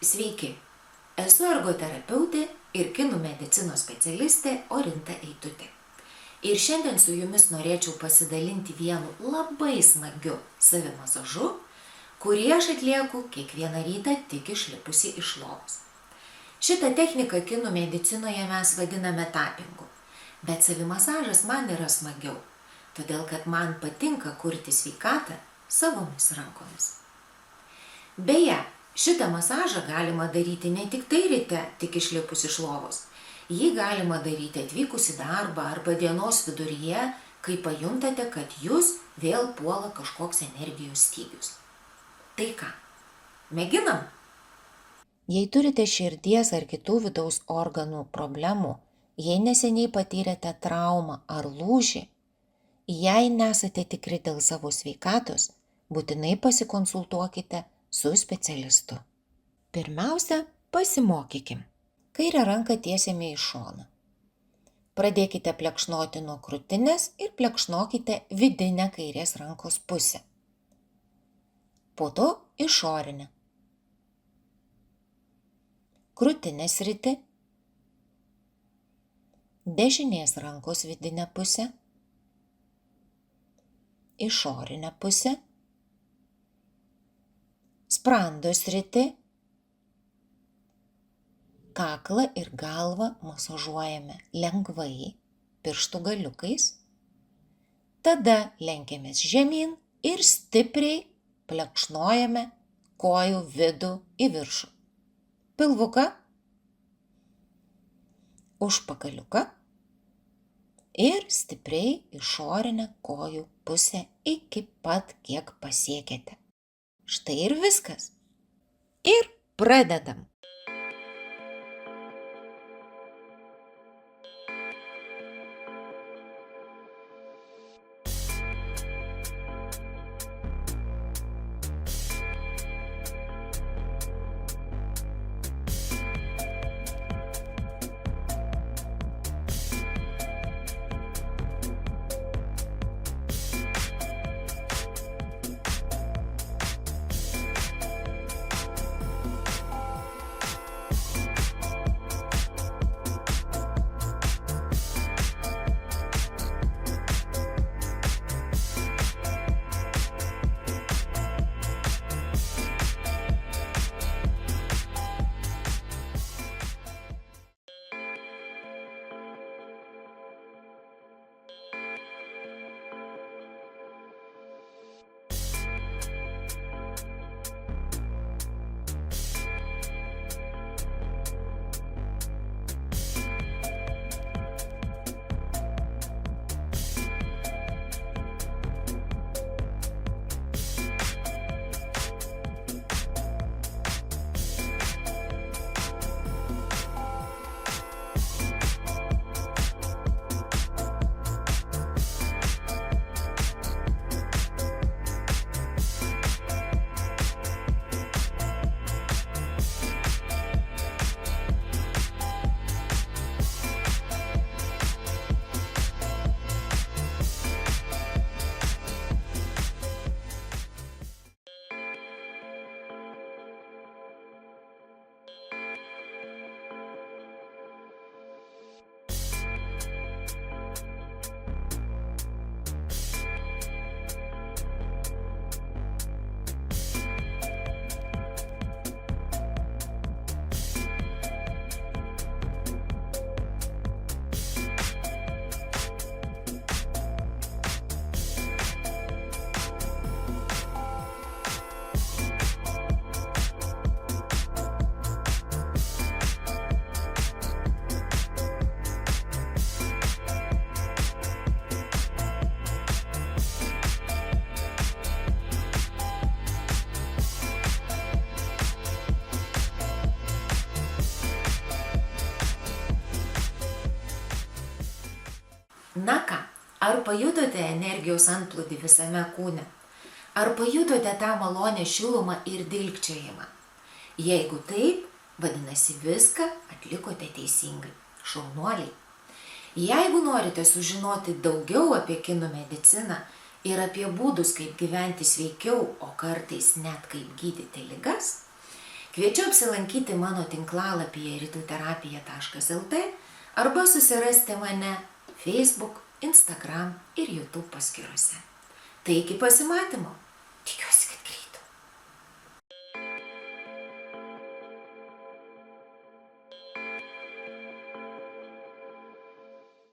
Sveiki, esu ergoterapeutė ir kinų medicinos specialistė Orinta Eitutė. Ir šiandien su jumis norėčiau pasidalinti vienu labai smagiu savimasažu, kurį aš atlieku kiekvieną rytą tik išlipusi iš lovos. Šitą techniką kinų medicinoje mes vadiname tapingu, bet savimasažas man yra smagiau, todėl kad man patinka kurti sveikatą savomis rankomis. Beje, šitą masažą galima daryti ne tik tai ryte, tik išlipus iš lovos. Jį galima daryti atvykus į darbą arba dienos viduryje, kai pajuntate, kad jūs vėl puola kažkoks energijos stygius. Tai ką, mėginam? Jei turite širdies ar kitų vidaus organų problemų, jei neseniai patyrėte traumą ar lūžį, jei nesate tikri dėl savo sveikatos, būtinai pasikonsultuokite su specialistu. Pirmiausia, pasimokykim. Kairę ranką tiesiame į šoną. Pradėkite plekšnoti nuo krūtinės ir plekšnokite vidinę kairės rankos pusę. Po to išorinę. Krūtinės sritį, dešinės rankos vidinę pusę, išorinę pusę, sprando sritį, kaklą ir galvą masažuojame lengvai pirštų galiukais, tada lenkiamės žemyn ir stipriai plekšnojame kojų vidų į viršų. Pilvuką, užpakaliuką ir stipriai išorinę kojų pusę iki pat kiek pasiekėte. Štai ir viskas. Ir pradedam. Na ką, ar pajutote energijos antplūdį visame kūne? Ar pajutote tą malonę šilumą ir dilgčiojimą? Jeigu taip, vadinasi viską atlikote teisingai. Šaunuoliai. Jeigu norite sužinoti daugiau apie kinų mediciną ir apie būdus, kaip gyventi sveikiau, o kartais net kaip gydyti ligas, Kviečiu apsilankyti mano tinklalapyje ritųterapija.lt arba susirasti mane Facebook, Instagram ir YouTube paskyrose. Tai iki pasimatymo.